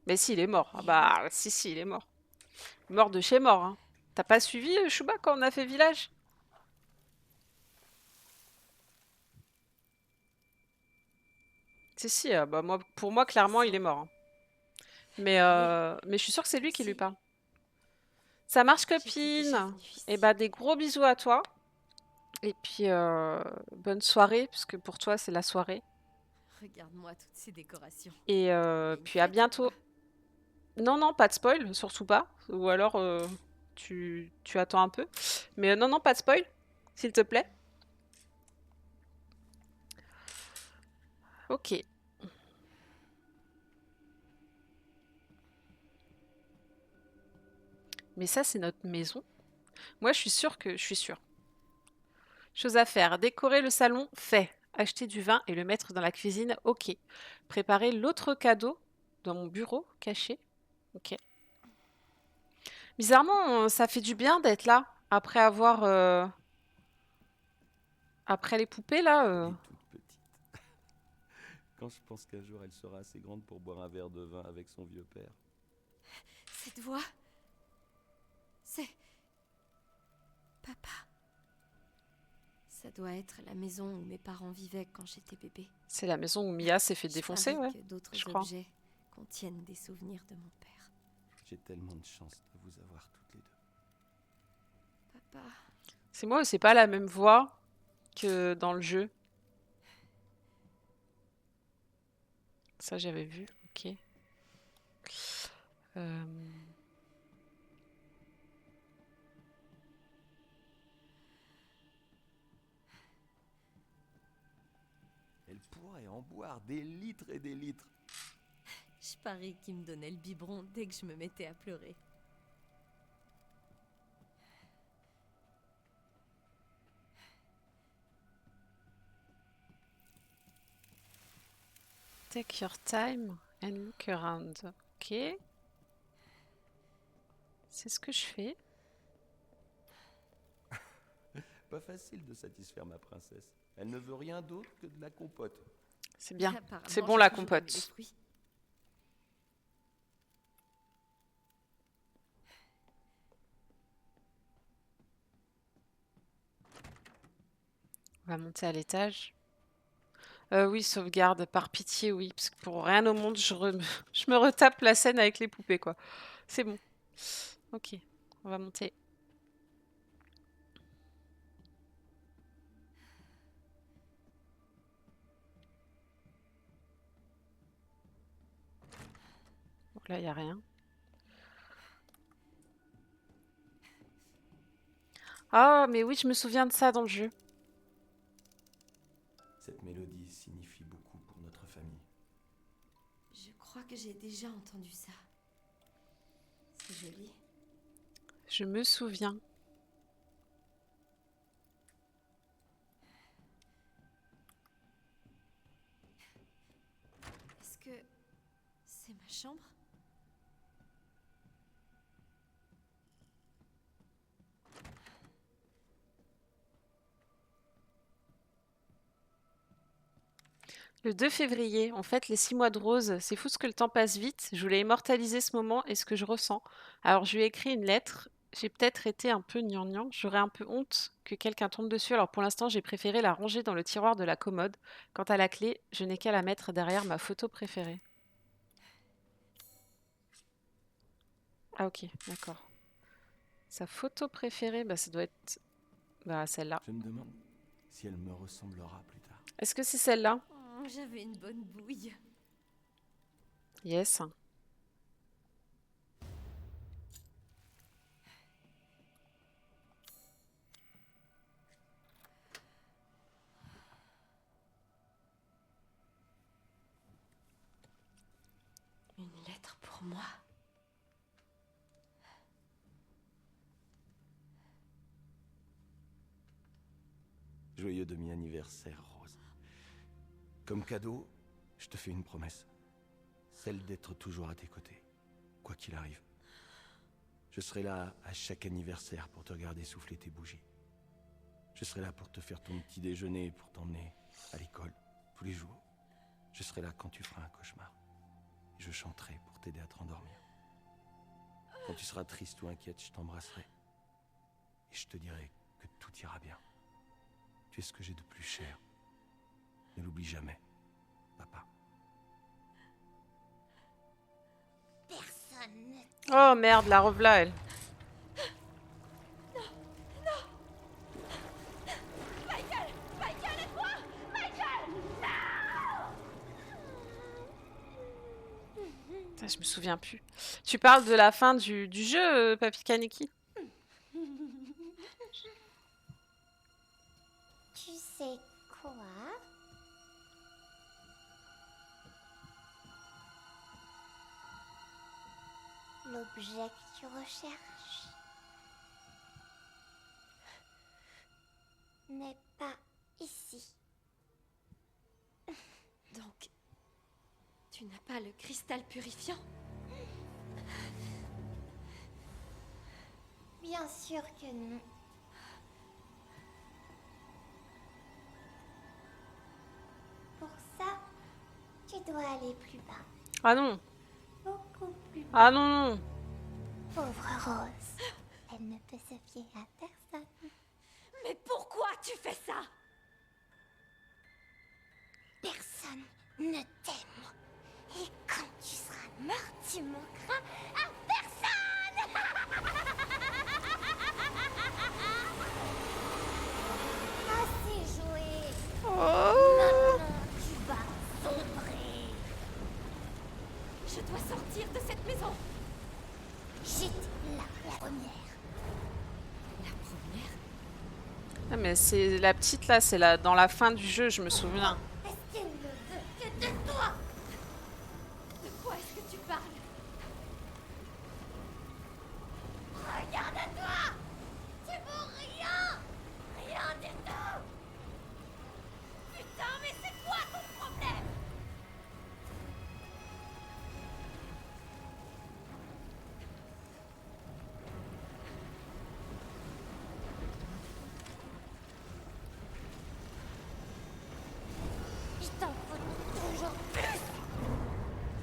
Mais si, il est mort. Ah Eh oui. bah, si, il est mort. Mort de chez mort, hein. T'as pas suivi, Chouba, quand on a fait village? Si, bah moi, pour moi, Ça clairement, il sent. est mort, hein. Ah oui, Mais je suis sûre que c'est moi lui qui lui aussi. parle. Ça marche, J'étais déjà copine. venue Et ici. bah, des gros bisous à toi. Et puis, bonne soirée, puisque pour toi, c'est la soirée. Regarde-moi toutes ces décorations. Et Il y a une puis à fête ou quoi? bientôt. Non, non, pas de spoil, surtout pas. Ou alors, tu attends un peu. Mais non, non, pas de spoil, s'il te plaît. Ok. Mais ça, c'est notre maison. Moi, je suis sûre. Chose à faire, décorer le salon, fait. Acheter du vin et le mettre dans la cuisine, ok. Préparer l'autre cadeau dans mon bureau, caché, ok. Bizarrement, ça fait du bien d'être là, après avoir... après les poupées, là. Elle est toute petite. Quand je pense qu'un jour elle sera assez grande pour boire un verre de vin avec son vieux père. Cette voix, c'est papa. Ça doit être la maison où mes parents vivaient quand j'étais bébé. C'est la maison où Mia s'est fait Je défoncer, parie ouais, que je d'autres crois. objets contiennent des souvenirs de mon père. J'ai tellement de chance de vous avoir toutes les deux. Papa, C'est moi ou c'est pas la même voix que dans le jeu? Ça, j'avais vu, ok. Euh, Elle pourrait en boire des litres et des litres. je parie qu'il me donnait le biberon dès que je me mettais à pleurer. Take your time and look around. Ok, c'est ce que je fais. Pas facile de satisfaire ma princesse. Elle ne veut rien d'autre que de la compote. C'est bien. C'est Apparemment, bon j'ai la toujours aimé les compote. fruits. On va monter à l'étage. Oui, sauvegarde, par pitié, oui. Parce que pour rien au monde, je me retape la scène avec les poupées, quoi. C'est bon. Ok, on va monter. Donc là, il n'y a rien. Ah, mais oui, je me souviens de ça dans le jeu. Cette mélodie signifie beaucoup pour notre famille. Je crois que j'ai déjà entendu ça. C'est joli. Je me souviens. Est-ce que c'est ma chambre? Le 2 février, en fait, les 6 mois de rose, c'est fou ce que le temps passe vite. Je voulais immortaliser ce moment et ce que je ressens. Alors je lui ai écrit une lettre. J'ai peut-être été un peu gnangnan. J'aurais un peu honte que quelqu'un tombe dessus. Alors pour l'instant, j'ai préféré la ranger dans le tiroir de la commode. Quant à la clé, je n'ai qu'à la mettre derrière ma photo préférée. Ah ok, d'accord. Sa photo préférée, bah ça doit être bah, celle-là. Je me demande si elle me ressemblera plus tard. Est-ce que c'est celle-là? Oh, j'avais une bonne bouille. Yes. Une lettre pour moi. Joyeux demi-anniversaire, Rose. Comme cadeau, je te fais une promesse. Celle d'être toujours à tes côtés, quoi qu'il arrive. Je serai là à chaque anniversaire pour te regarder souffler tes bougies. Je serai là pour te faire ton petit déjeuner, pour t'emmener à l'école, tous les jours. Je serai là quand tu feras un cauchemar. je chanterai pour t'aider à te rendormir. Quand tu seras triste ou inquiète, je t'embrasserai. Et je te dirai que tout ira bien. Tu es ce que j'ai de plus cher. Ne l'oublie jamais, papa. Personne ne... Oh merde, la revoilà elle. Putain, je me souviens plus. Tu parles de la fin du jeu, Papy Kaneki? Tu sais quoi? L'objet que tu recherches n'est pas ici. Donc, tu n'as pas le cristal purifiant? Bien sûr que non. Pour ça, tu dois aller plus bas. Ah non. Beaucoup plus bas. Ah non, non. Pauvre Rose. Elle ne peut se fier à personne. Mais pourquoi tu fais ça? Personne ne t'aime. Et quand tu seras mort, tu manqueras à personne. Assez joué. Maintenant, tu vas sombrer. Je dois sortir de cette maison. Jette-la la première. La première? Ah, mais c'est la petite là, c'est la... dans la fin du jeu, je me souviens. Est-ce qu'elle ne veut que de toi? De quoi est-ce que tu parles? Regarde-toi. Tu vaux rien. Rien du tout. Putain, mais c'est quoi ton problème? Je t'en faut toujours plus.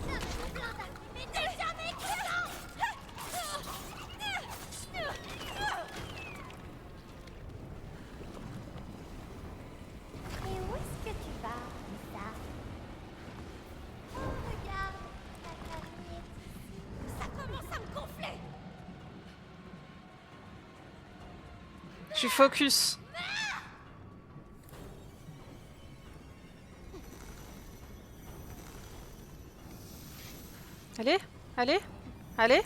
Ça me plaint d'arriver, t'es jamais content. Et où est-ce que tu vas, Lisa? Oh, regarde, la famille est ici. Ça commence à me gonfler. Je suis focus. Allez, allez, allez.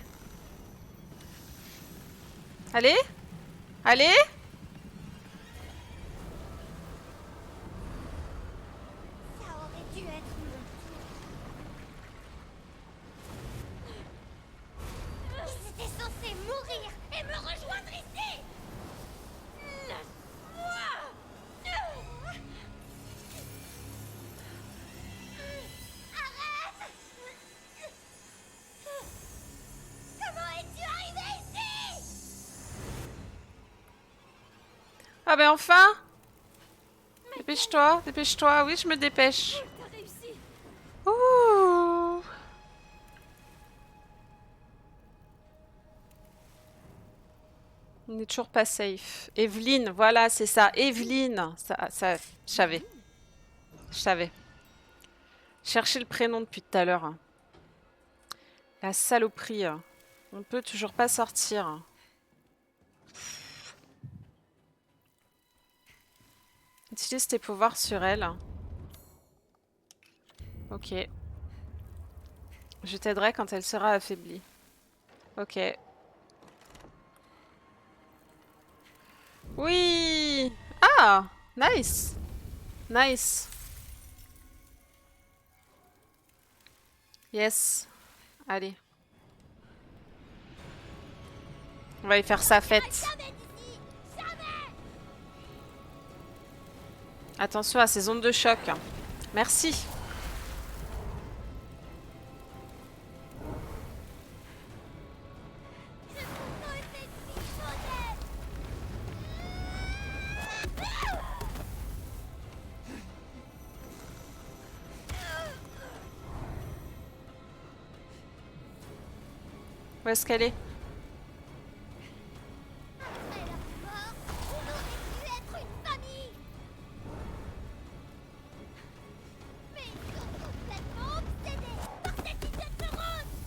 Allez, allez. Ça aurait dû être mon tour. Ils étaient censés mourir et me rejoindre ici. Arrête! Comment es-tu arrivé ici? Ah ben enfin. Dépêche-toi, dépêche-toi. Oui, je me dépêche. T'as réussi. Ouh. On n'est toujours pas safe. Evelyne, voilà, c'est ça. Evelyne. Ça, je savais. Je savais. Cherchez le prénom depuis tout à l'heure. La saloperie. On peut toujours pas sortir. Utilise tes pouvoirs sur elle. Ok. Je t'aiderai quand elle sera affaiblie. Ok. Oui! Ah! Nice! Nice! Yes. Allez. On va y faire sa fête. Attention à ces ondes de choc. Merci. Où est-ce qu'elle est? Après leur mort, on aurait pu être une famille. Mais ils sont complètement obsédés par cette idée de Rose.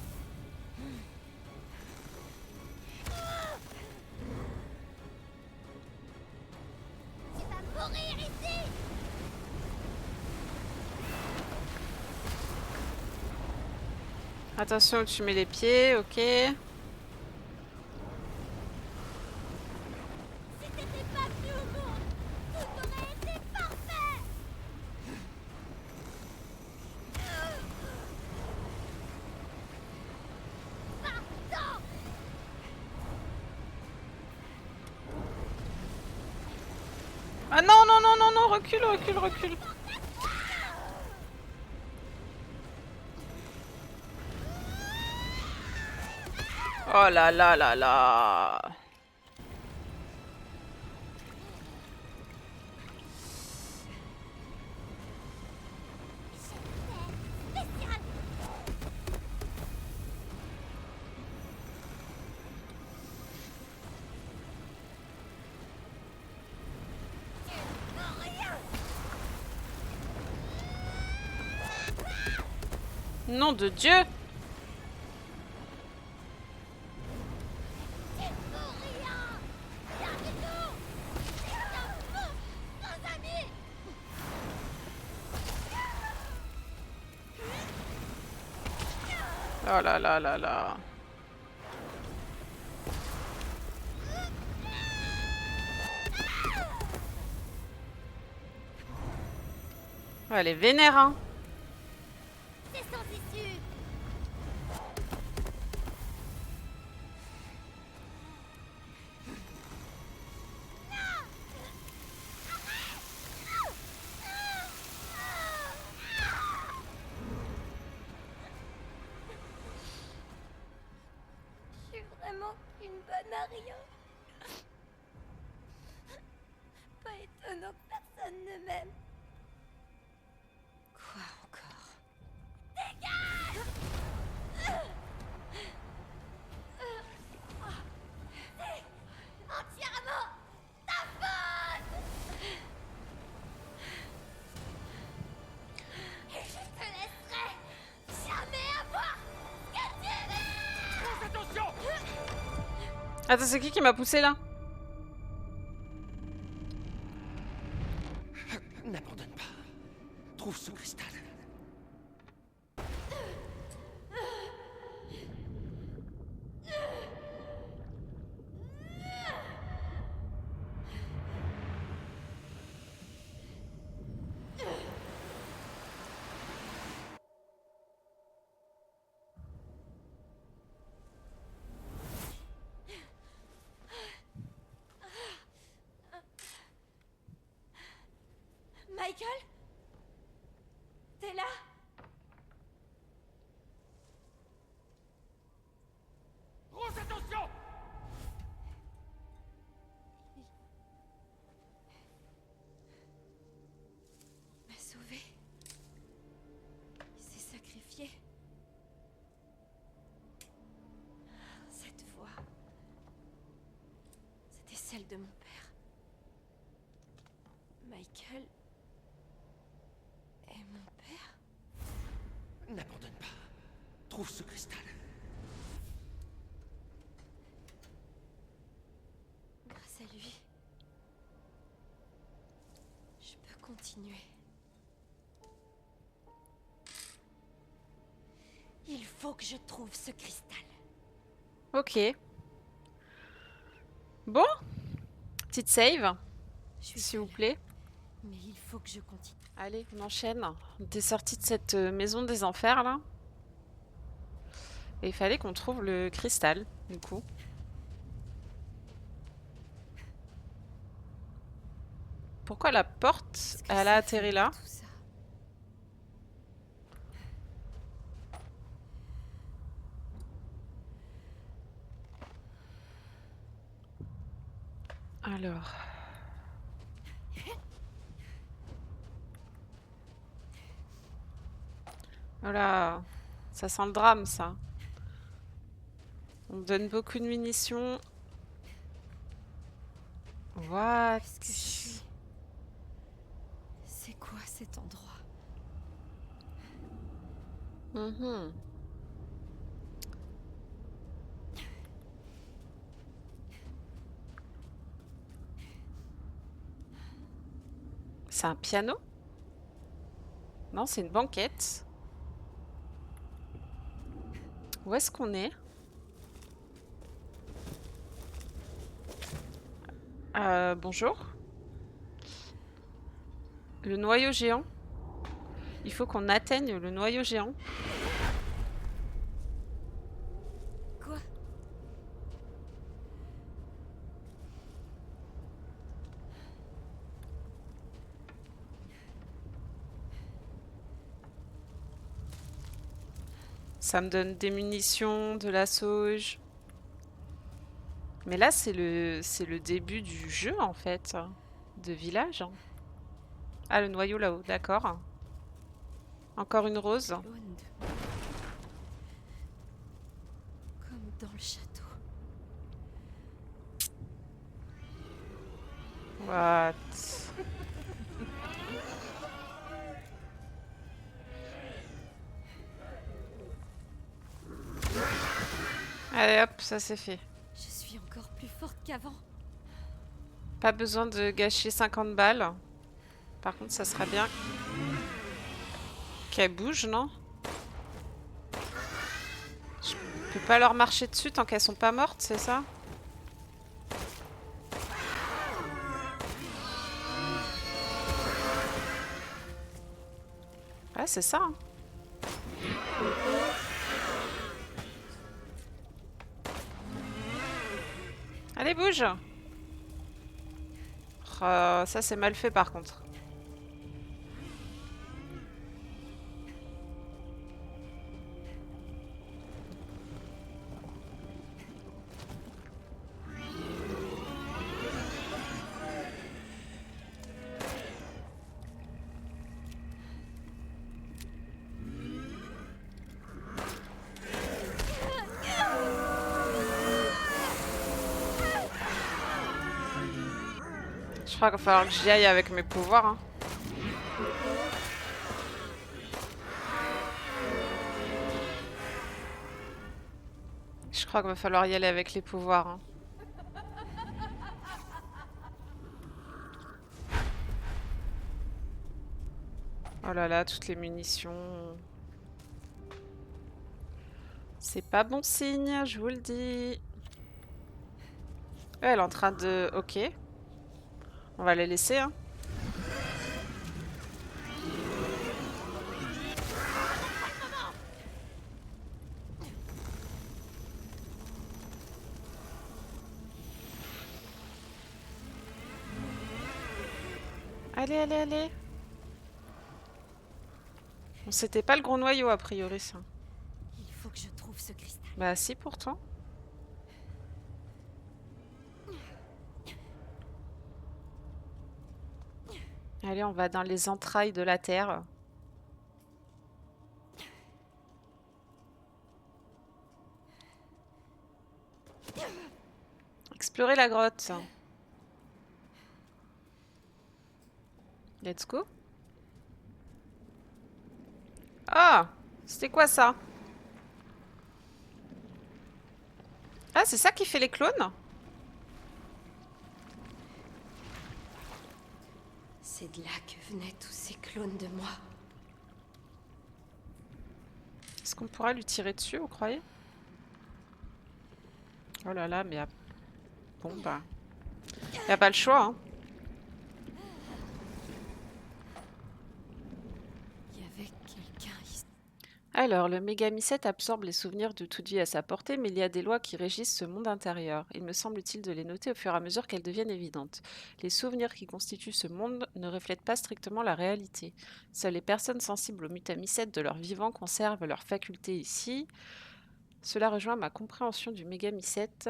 Tu vas mourir ici. Attention où tu mets les pieds, ok. Si t'étais pas venu au monde, tout aurait été parfait. Pardon. Ah non, non, non, non, non, recule, recule, recule. Oh là là là là. Spécial. Nom de Dieu. Pour rien. Rien du tout. C'est un fou, nos amis. Oh là là là là. Oh, elle est vénère, hein. C'est sans issue. Je suis vraiment une bonne à rien. Pas étonnant que personne ne m'aime. Quoi encore? Entièrement ta faute. Et je te laisserai jamais avoir ce que tu veux. Attention! Attends, c'est qui m'a poussé là? N'abandonne pas. Trouve ce cristal. Michael? T'es là? Rose, attention! Il m'a sauvé. Il s'est sacrifié. Cette voix, c'était celle de mon père. Michael est mon père? N'abandonne pas. Trouve ce cristal. Grâce à lui, je peux continuer. Il faut que je trouve ce cristal. Ok. Bon. Petite save, Je suis s'il vous seule, plaît. mais il faut que je continue. Allez, on enchaîne. On était sorti de cette maison des enfers là. Et il fallait qu'on trouve le cristal, du coup. Pourquoi la porte, Qu'est-ce que elle ça a fait, atterri là? tout ça? Alors. Voilà. Ça sent le drame, ça. On me donne beaucoup de munitions. What? Qu'est-ce que je suis? C'est quoi cet endroit? Mhm. C'est un piano? Non, c'est une banquette. Où est-ce qu'on est? Bonjour. Le noyau géant. Il faut qu'on atteigne le noyau géant. Quoi? Ça me donne des munitions, de la sauge. Mais là, c'est le début du jeu, en fait, de village. Ah, le noyau là-haut, d'accord. Encore une rose. Clone de moi. Comme dans le château. What? Allez hop, ça c'est fait. Je suis encore plus forte qu'avant. Pas besoin de gâcher 50 balles. Par contre, ça sera bien qu'elle bouge, non? Je peux pas leur marcher dessus tant qu'elles sont pas mortes, c'est ça? Ouais, c'est ça, hein. Allez, bouge! Oh, ça, c'est mal fait, par contre. Je crois qu'il va falloir que j'y aille avec mes pouvoirs, hein. Je crois qu'il va falloir y aller avec les pouvoirs, hein. Oh là là, toutes les munitions. C'est pas bon signe, je vous le dis. Elle est en train de... Ok. On va les laisser, hein. Allez, allez, allez. Bon, c'était pas le gros noyau, a priori, ça. Il faut que je trouve ce cristal. Bah si, pourtant. Allez, on va dans les entrailles de la Terre. Explorer la grotte. Let's go. Ah! C'était quoi ça? Ah, c'est ça qui fait les clones? C'est de là que venaient tous ces clones de moi. Est-ce qu'on pourra lui tirer dessus, vous croyez? Oh là là, mais... Bon, bah... Y a pas le choix, hein. Il y avait quelqu'un ici. Alors, le mégamycète absorbe les souvenirs de toute vie à sa portée, mais il y a des lois qui régissent ce monde intérieur. Il me semble utile de les noter au fur et à mesure qu'elles deviennent évidentes. Les souvenirs qui constituent ce monde ne reflètent pas strictement la réalité. Seules les personnes sensibles au mégamycète de leur vivant conservent leurs facultés ici. Cela rejoint ma compréhension du mégamycète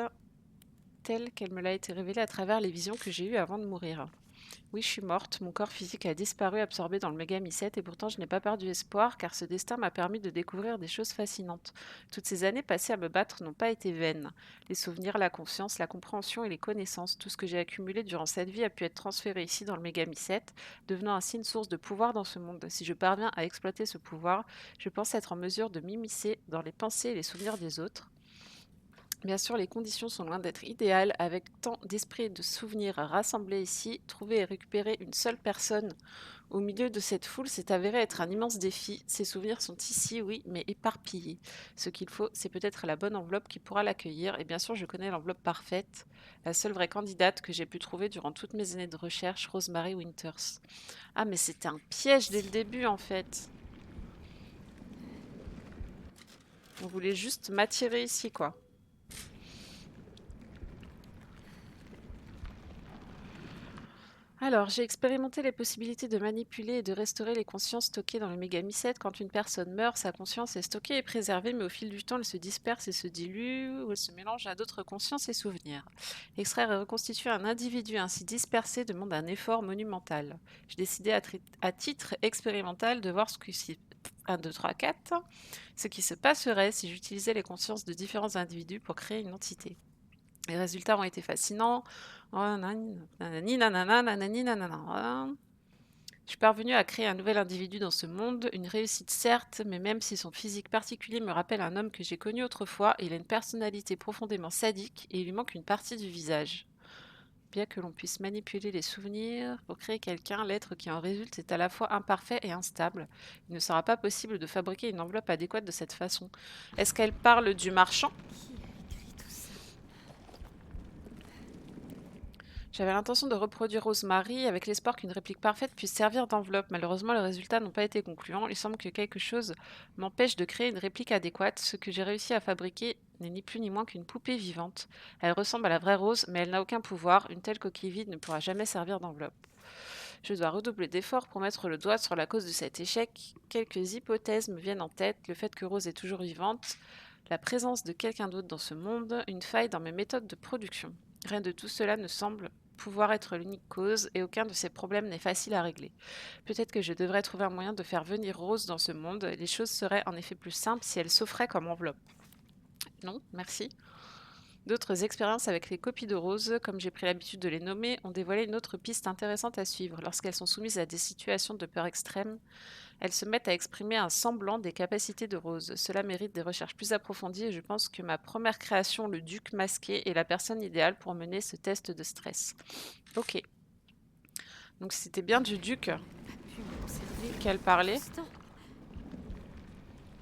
telle qu'elle me l'a été révélée à travers les visions que j'ai eues avant de mourir. Oui, je suis morte. Mon corps physique a disparu, absorbé dans le Megami 7, et pourtant je n'ai pas perdu espoir, car ce destin m'a permis de découvrir des choses fascinantes. Toutes ces années passées à me battre n'ont pas été vaines. Les souvenirs, la conscience, la compréhension et les connaissances, tout ce que j'ai accumulé durant cette vie a pu être transféré ici dans le Megami 7, devenant ainsi une source de pouvoir dans ce monde. Si je parviens à exploiter ce pouvoir, je pense être en mesure de m'immiscer dans les pensées et les souvenirs des autres. Bien sûr, les conditions sont loin d'être idéales. Avec tant d'esprits et de souvenirs rassemblés ici, trouver et récupérer une seule personne au milieu de cette foule s'est avéré être un immense défi. Ces souvenirs sont ici, oui, mais éparpillés. Ce qu'il faut, c'est peut-être la bonne enveloppe qui pourra l'accueillir. Et bien sûr, je connais l'enveloppe parfaite, la seule vraie candidate que j'ai pu trouver durant toutes mes années de recherche, Rosemary Winters. Ah, mais c'était un piège dès le début, en fait. On voulait juste m'attirer ici, quoi. Alors, j'ai expérimenté les possibilités de manipuler et de restaurer les consciences stockées dans le Megami 7. Quand une personne meurt, sa conscience est stockée et préservée, mais au fil du temps, elle se disperse et se dilue, ou elle se mélange à d'autres consciences et souvenirs. Extraire et reconstituer un individu ainsi dispersé demande un effort monumental. J'ai décidé à titre expérimental de voir ce qui s'y 1, 2, 3, 4, ce qui se passerait si j'utilisais les consciences de différents individus pour créer une entité. Les résultats ont été fascinants. Oh, nanani, nanana, nanani, nanana. Je suis parvenue à créer un nouvel individu dans ce monde, une réussite certes, mais même si son physique particulier me rappelle un homme que j'ai connu autrefois, il a une personnalité profondément sadique et il lui manque une partie du visage. Bien que l'on puisse manipuler les souvenirs pour créer quelqu'un, l'être qui en résulte est à la fois imparfait et instable. Il ne sera pas possible de fabriquer une enveloppe adéquate de cette façon. Est-ce qu'elle parle du marchand ? Qui a écrit tout ça? J'avais l'intention de reproduire Rosemary avec l'espoir qu'une réplique parfaite puisse servir d'enveloppe. Malheureusement, les résultats n'ont pas été concluants. Il semble que quelque chose m'empêche de créer une réplique adéquate. Ce que j'ai réussi à fabriquer n'est ni plus ni moins qu'une poupée vivante. Elle ressemble à la vraie Rose, mais elle n'a aucun pouvoir. Une telle coquille vide ne pourra jamais servir d'enveloppe. Je dois redoubler d'efforts pour mettre le doigt sur la cause de cet échec. Quelques hypothèses me viennent en tête. Le fait que Rose est toujours vivante, la présence de quelqu'un d'autre dans ce monde, une faille dans mes méthodes de production. Rien de tout cela ne semble pouvoir être l'unique cause et aucun de ces problèmes n'est facile à régler. Peut-être que je devrais trouver un moyen de faire venir Rose dans ce monde. Les choses seraient en effet plus simples si elle s'offrait comme enveloppe. Non, merci. D'autres expériences avec les copies de Rose, comme j'ai pris l'habitude de les nommer, ont dévoilé une autre piste intéressante à suivre. Lorsqu'elles sont soumises à des situations de peur extrême, elles se mettent à exprimer un semblant des capacités de Rose. Cela mérite des recherches plus approfondies et je pense que ma première création, le duc masqué, est la personne idéale pour mener ce test de stress. Ok. Donc c'était bien du duc Pas pu m'observer qu'elle parlait. instant.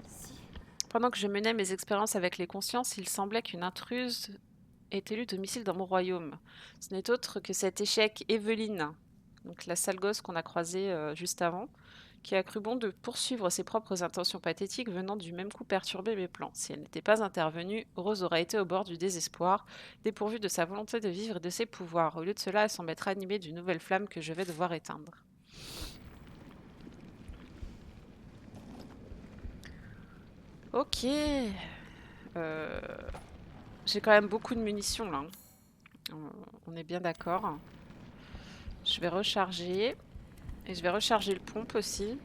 Si. Pendant que je menais mes expériences avec les consciences, il semblait qu'une intruse ait élu domicile dans mon royaume. Ce n'est autre que cet échec Evelyne, donc la sale gosse qu'on a croisée juste avant, qui a cru bon de poursuivre ses propres intentions pathétiques venant du même coup perturber mes plans. Si elle n'était pas intervenue, Rose aurait été au bord du désespoir, dépourvue de sa volonté de vivre et de ses pouvoirs. Au lieu de cela, elle semble être animée d'une nouvelle flamme que je vais devoir éteindre. Ok. J'ai quand même beaucoup de munitions là. On est bien d'accord. Je vais recharger. Et je vais recharger le pompe aussi.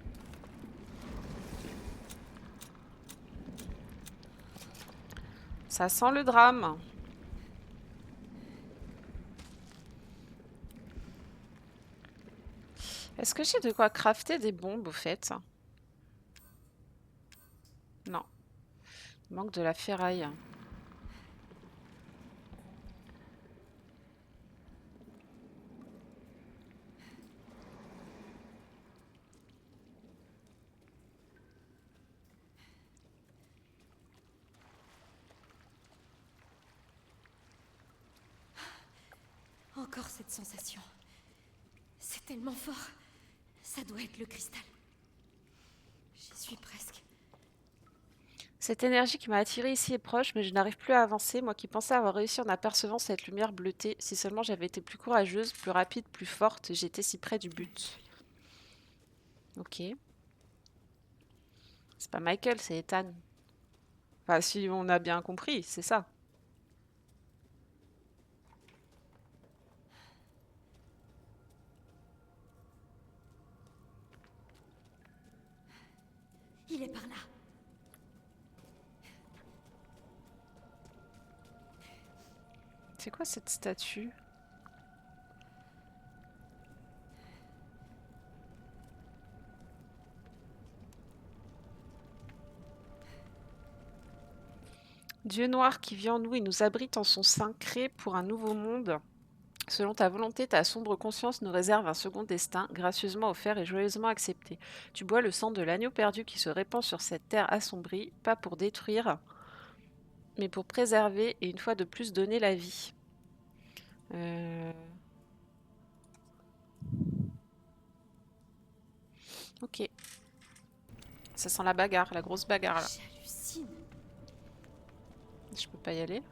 Ça sent le drame. Est-ce que j'ai de quoi crafter des bombes au fait? Non. Il manque de la ferraille. Encore cette sensation. C'est tellement fort. Ça doit être le cristal. J'y suis presque. Cette énergie qui m'a attirée ici est proche, mais je n'arrive plus à avancer. Moi qui pensais avoir réussi en apercevant cette lumière bleutée. Si seulement j'avais été plus courageuse, plus rapide, plus forte, j'étais si près du but. Ok. C'est pas Michael, c'est Ethan. Enfin, si on a bien compris, c'est ça. Il est par là. C'est quoi cette statue? Dieu noir qui vit en nous et nous abrite en son sein, créé pour un nouveau monde. Selon ta volonté, ta sombre conscience nous réserve un second destin, gracieusement offert et joyeusement accepté. Tu bois le sang de l'agneau perdu qui se répand sur cette terre assombrie, pas pour détruire, mais pour préserver et une fois de plus donner la vie. Ok. Ça sent la bagarre, la grosse bagarre là. J'hallucine. Je peux pas y aller.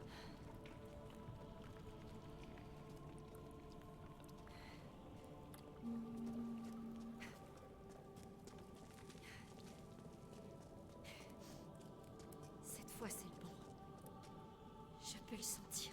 Cette fois, c'est le bon. Je peux le sentir.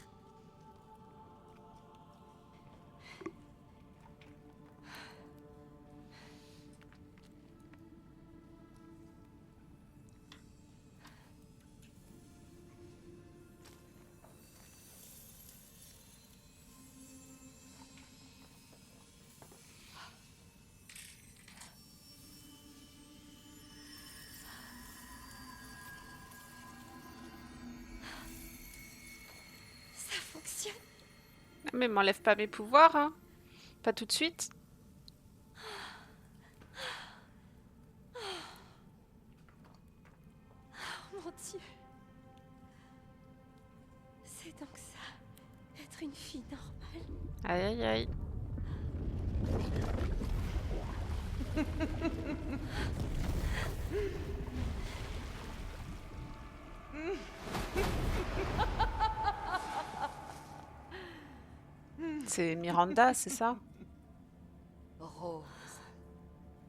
Ça fonctionne. Mais m'enlève pas mes pouvoirs, hein. Pas tout de suite. Oh mon Dieu. C'est donc ça, être une fille normale. Aïe aïe aïe. C'est Miranda, c'est ça? Rose,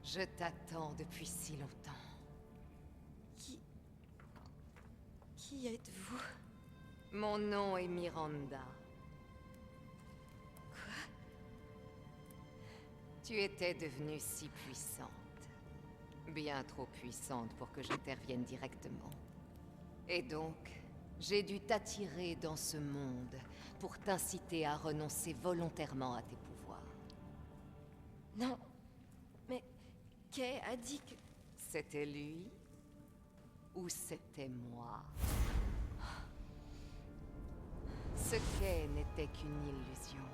je t'attends depuis si longtemps. Qui êtes-vous? Mon nom est Miranda. Quoi? Tu étais devenue si puissante. Bien trop puissante pour que j'intervienne directement. Et donc, j'ai dû t'attirer dans ce monde pour t'inciter à renoncer volontairement à tes pouvoirs. Non. Mais Kay a dit que... C'était lui ou c'était moi? Ce qu'est n'était qu'une illusion.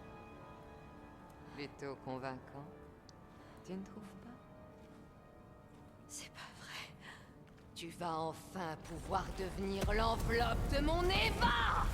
Plutôt convaincant, tu ne trouves pas? C'est pas vrai. Tu vas enfin pouvoir devenir l'enveloppe de mon Eva!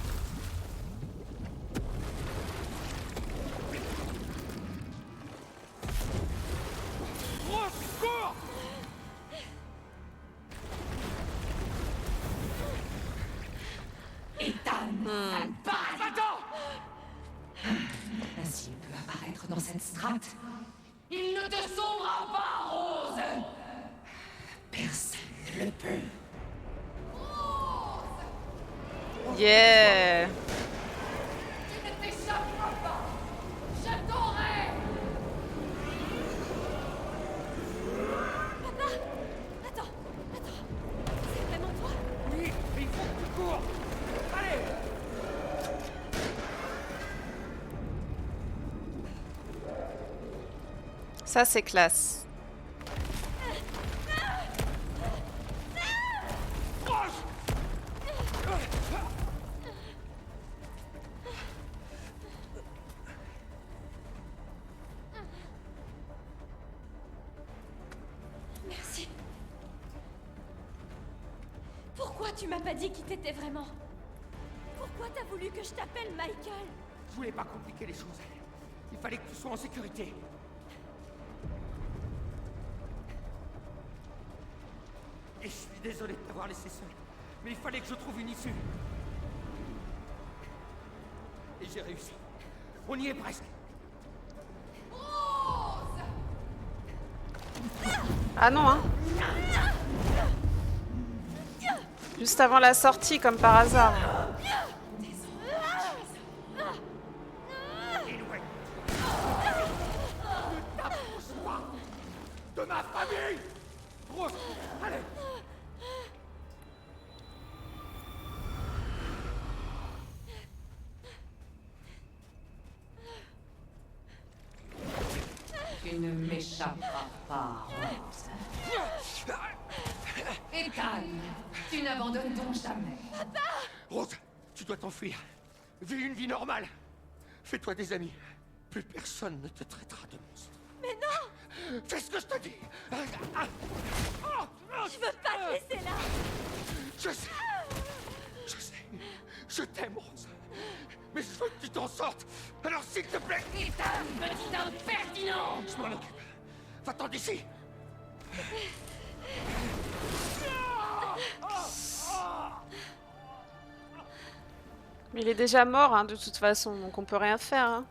S'il peut apparaître dans cette strate, il ne te sauvera pas, Rose! Personne ne le peut. Yeah! Tu ne t'échapperas pas! Je t'aurai! Attends. C'est vraiment toi? Oui, mais il faut que tu cours. Allez! Ça, c'est classe. Merci. Pourquoi tu m'as pas dit qui t'étais vraiment? Pourquoi t'as voulu que je t'appelle Michael? Je voulais pas compliquer les choses. Il fallait que tu sois en sécurité. Et je suis désolé de t'avoir laissé seul. Mais il fallait que je trouve une issue. Et j'ai réussi. On y est presque. Ah non, hein. Juste avant la sortie, comme par hasard. Inoué. Ne t'approche pas de ma famille. Rose, allez, Tu ne m'échapperas pas, Rose. Ethan, tu n'abandonnes donc jamais. Rose, tu dois t'enfuir. Vis une vie normale. Fais-toi des amis. Plus personne ne te traitera de monstre. Mais non! Fais ce que je te dis. Je veux pas te laisser là! Je sais. Je sais. Je t'aime, Rose. Mais je veux que tu t'en sortes. Alors s'il te plaît. Ethan, petit impertinent! Je m'en occupe. Va-t'en d'ici. Mais il est déjà mort, hein, de toute façon, donc on peut rien faire. Hein.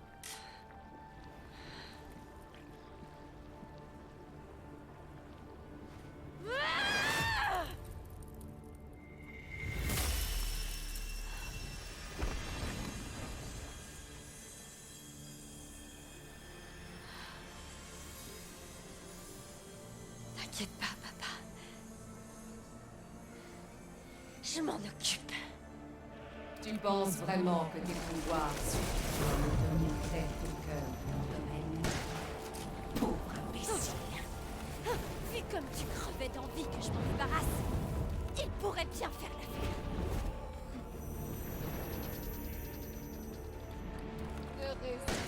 T'inquiète pas, papa. Je m'en occupe. Tu penses vraiment que tes pouvoirs suffiront à me donner tête au cœur de mon domaine? Pauvre imbécile. Vu comme tu crevais d'envie que je m'en débarrasse, il pourrait bien faire l'affaire. Ne résiste.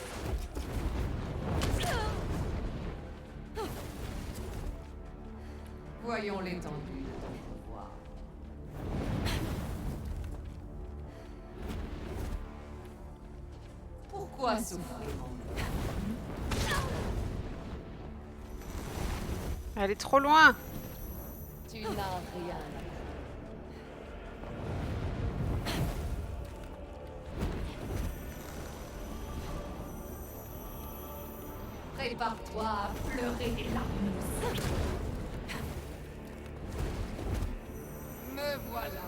Voyons l'étendue de ton pouvoir. Pourquoi souffrir en moi? Elle est trop loin. Tu n'as rien. Prépare-toi à pleurer des larmes. Me voilà.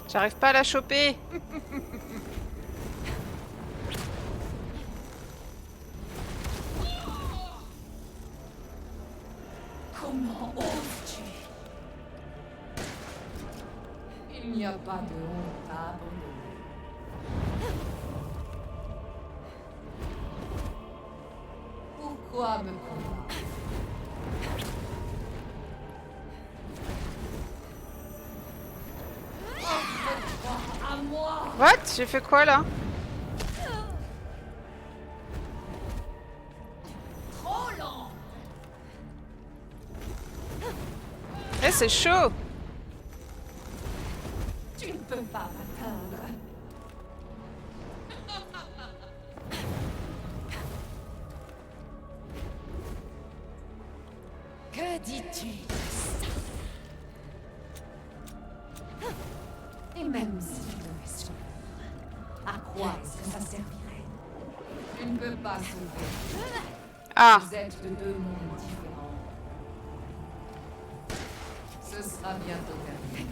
J'arrive pas à la choper. Comment oses-tu? Il n'y a pas de honte à abandonner. Pourquoi me combattre? Offre-toi à moi! What? J'ai fait quoi là? Trop lent! Eh, c'est chaud. Tu ne peux pas m'atteindre. Que dis-tu de ça? Et même si tu devais survivre, à quoi est-ce que ça servirait? Tu ne peux pas sauver. Ah, Vous êtes de deux mondes différents. Ce sera bientôt terminé.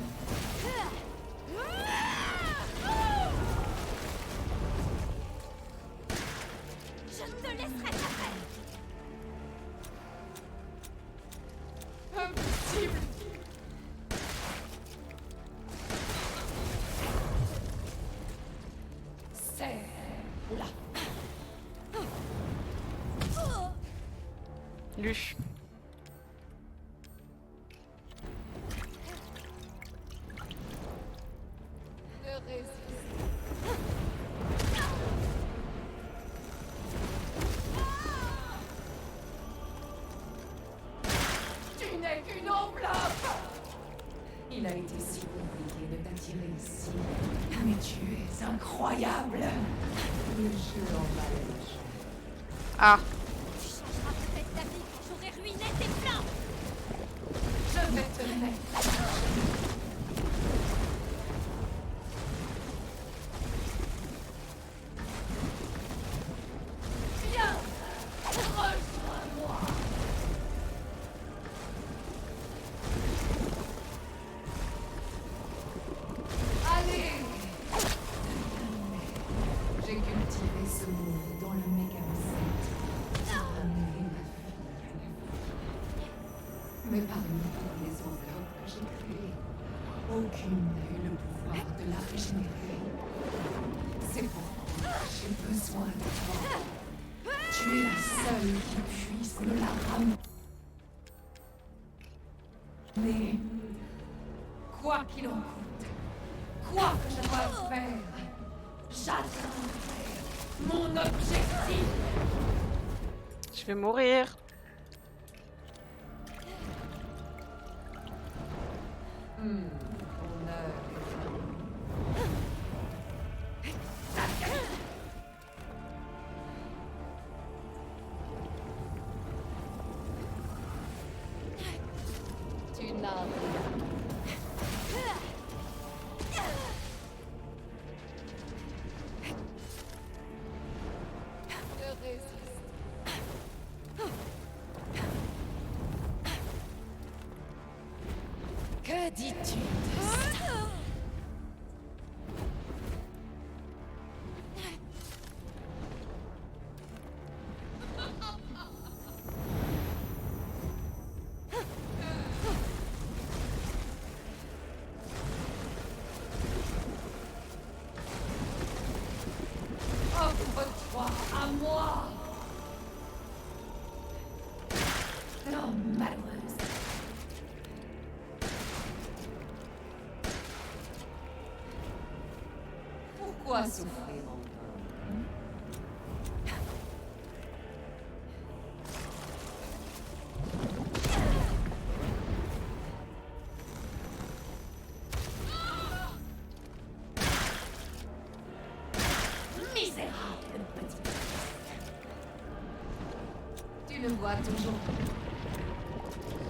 Je ne te laisserai pas faire. Impossible! C'est là. lu. Ne résiste. Tu n'es qu'une enveloppe! Il a été si compliqué de t'attirer ici. Mais tu es incroyable! Le jeu en valait la chandelle. Ah, Tu changeras peut-être d'avis quand j'aurai ruiné tes plans. Je vais te mettre. Viens! Rejoins-moi! Allez! J'ai cultivé ce monde dans le mécanisme. Ramener ma fille à la vie. Mais parmi toutes les enveloppes que j'ai créées, aucune n'a eu le pouvoir de la régénérer. C'est pourquoi j'ai besoin de toi. Tu es la seule qui puisse me la ramener. Quoi qu'il en coûte, quoi que je doive faire, j'atteindrai mon objectif. Je vais mourir. Ton heure Tu n'as rien. Je résiste. Que dis-tu de ça? Offre-toi à moi. Non, malheureuse. Pourquoi souffrir encore? Misérable petit. Tu le vois toujours.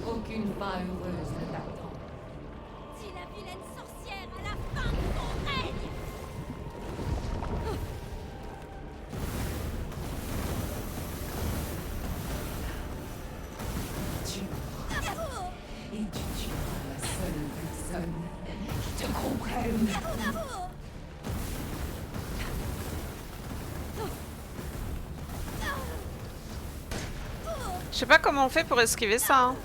Aucune fin heureuse ne t'attend. Dis la vilaine sorcière à la fin de son règne. Tu et tu tueras la seule personne qui te comprenne. Je sais pas comment on fait pour esquiver ça. Hein.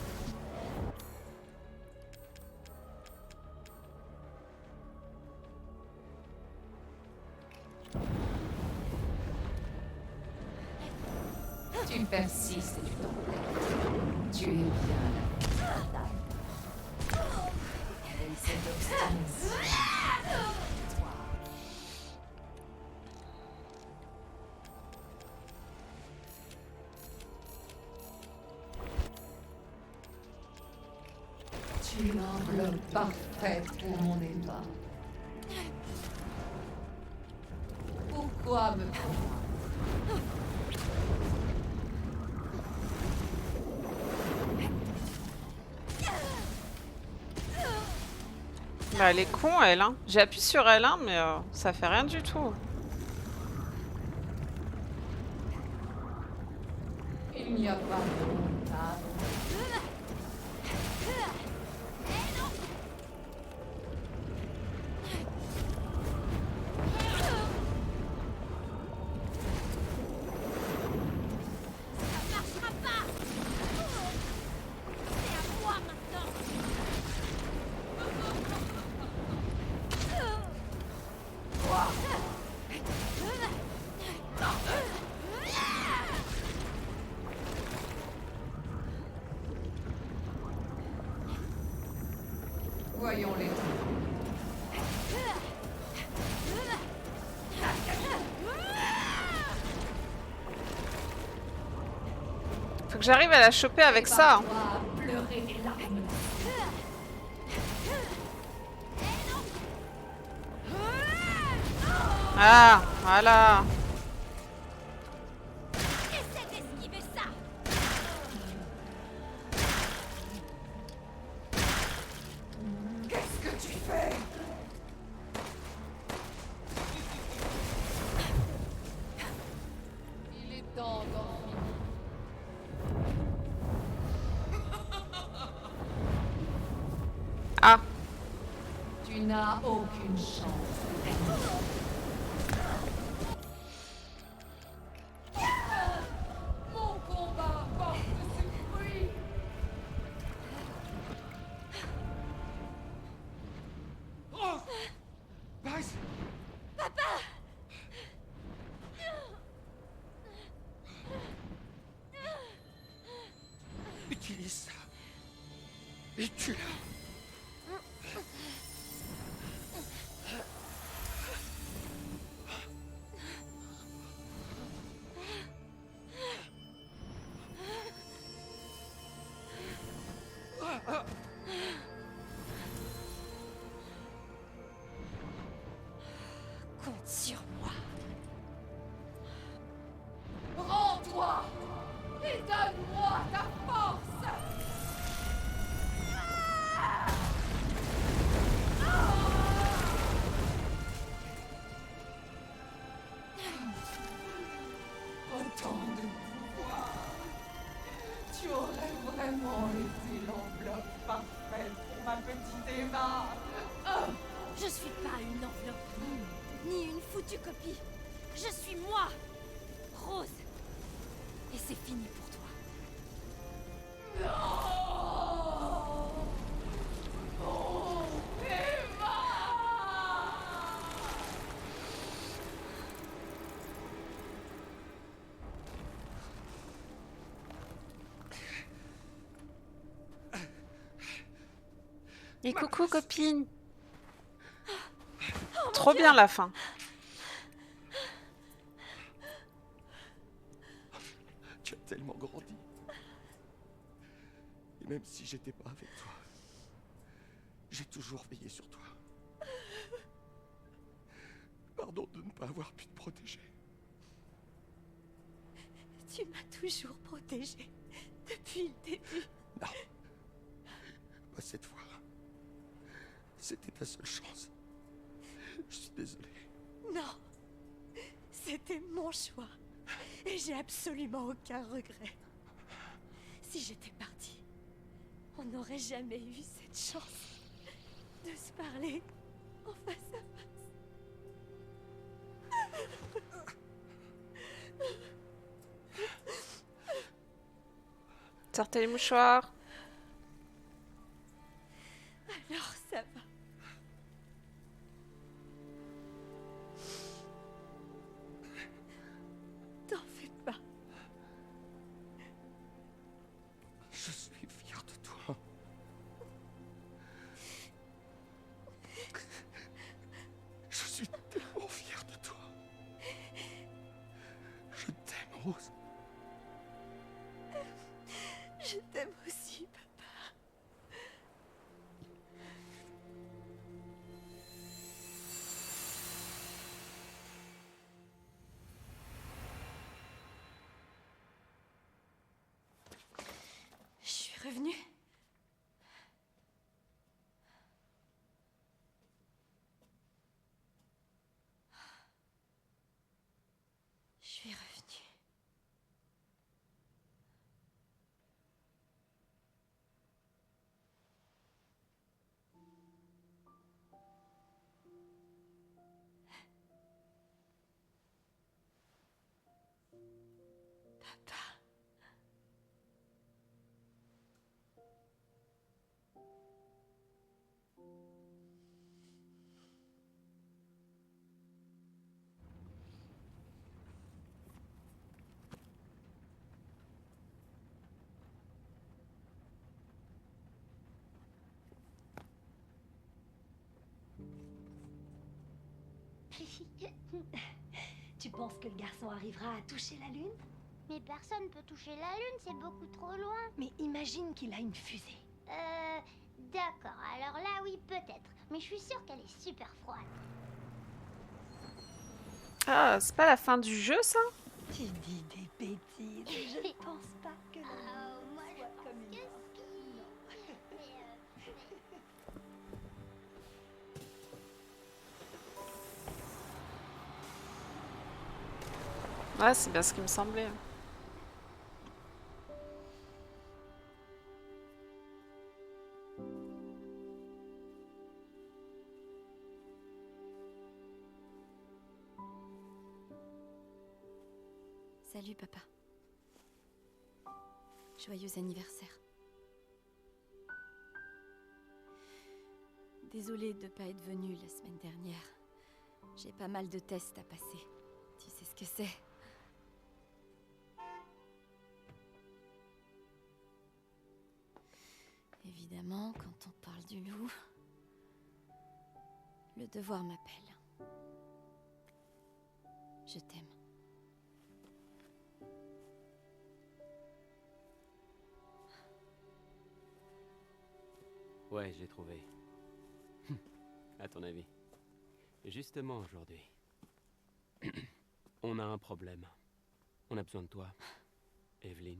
Tu persistes et tu t'entêtes. Tu es bien là. Et cette obstination. Tu es l'enveloppe parfaite pour mon débat. Pourquoi me prendre? Bah, elle est con, elle. Hein. J'ai appuyé sur L1, mais ça fait rien du tout. Il n'y a pas de honte à avoir. Ça marchera pas. C'est à moi maintenant. Voyons les temps. Faut que j'arrive à la choper avec ça. Hein. Va pleurer des larmes. Ah, voilà. Essaie d'esquiver ça. Qu'est-ce que tu fais? Il est temps d'en finir. Ah, Tu n'as aucune chance. Mon combat porte ses fruits. Utilise ça. Et tue-la. Compte sur moi. Rends-toi et donne-moi ta force. Autant de pouvoir. Tu aurais vraiment été l'enveloppe parfaite pour ma petite Eva. Je suis pas une enveloppe, ni une foutue copie. Je suis moi, Rose. Et c'est fini pour toi. Et coucou copine. Trop bien la fin. Tu as tellement grandi. Et même si j'étais pas avec toi, j'ai toujours veillé sur toi. Pardon de ne pas avoir pu te protéger. Tu m'as toujours protégée depuis le début. Non. Pas cette fois. C'était ta seule chance. Je suis désolé. Non, c'était mon choix. Et j'ai absolument aucun regret. Si j'étais partie, on n'aurait jamais eu cette chance de se parler en face à face. Sortez les mouchoirs. Alors ça va. T'en fais pas. Je suis fier de toi. Je suis tellement fier de toi. Je t'aime, Rose. Je t'aime aussi, papa. Je suis revenue. Je suis revenue. Papa. Tu penses que le garçon arrivera à toucher la Lune? Mais personne peut toucher la Lune, c'est beaucoup trop loin. Mais imagine qu'il a une fusée. D'accord, alors là oui, peut-être. Mais je suis sûre qu'elle est super froide. Ah, c'est pas la fin du jeu ça? Tu dis des bêtises. Je pense pas que la Lune Moi je soit pense comme que une si. Ouais, c'est bien ce qui me semblait. Salut, papa. Joyeux anniversaire. Désolée de ne pas être venue la semaine dernière. J'ai pas mal de tests à passer. Tu sais ce que c'est. Évidemment, quand on parle du loup, le devoir m'appelle. Je t'aime. Ouais, je l'ai trouvé. À ton avis. Justement aujourd'hui. On a un problème. On a besoin de toi, Evelyn.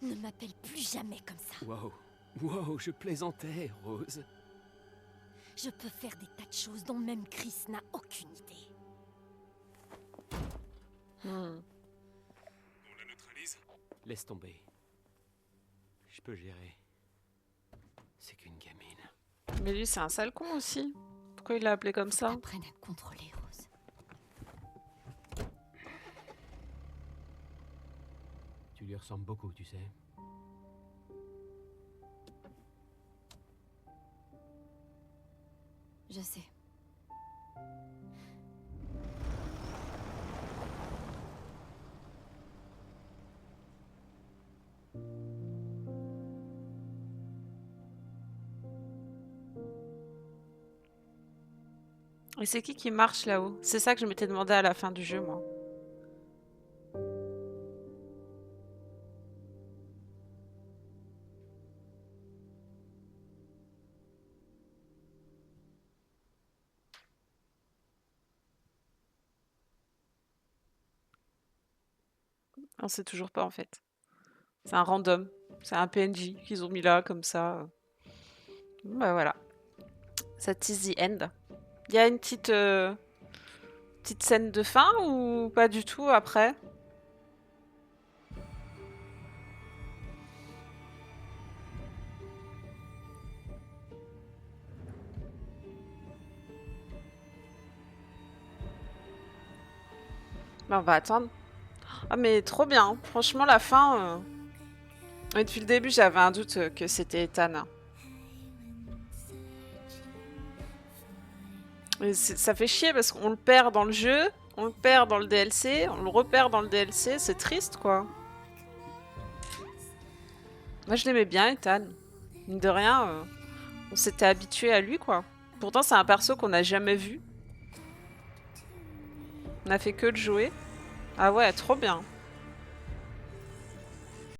Ne m'appelle plus jamais comme ça. Wow. Wow, je plaisantais, Rose. Je peux faire des tas de choses dont même Chris n'a aucune idée. Hmm. On la neutralise? Laisse tomber. Je peux gérer. C'est qu'une gamine. Mais lui, c'est un sale con aussi. Pourquoi il l'a appelé comme ça? Apprenne à te contrôler, Rose. Tu lui ressembles beaucoup, tu sais. Je sais. Et c'est qui marche là-haut? C'est ça que je m'étais demandé à la fin du jeu, moi. On sait toujours pas en fait. C'est un random. C'est un PNJ qu'ils ont mis là comme ça. Bon, bah voilà. Ça tease the end. Il y a une petite scène de fin ou pas du tout après? Bah, on va attendre. Ah mais trop bien. Franchement la fin... Et depuis le début j'avais un doute que c'était Ethan. Et ça fait chier parce qu'on le perd dans le jeu, on le perd dans le DLC, on le repère dans le DLC, c'est triste quoi. Moi je l'aimais bien Ethan. Mine de rien, on s'était habitué à lui quoi. Pourtant c'est un perso qu'on n'a jamais vu. On a fait que le jouer. Ah ouais, trop bien.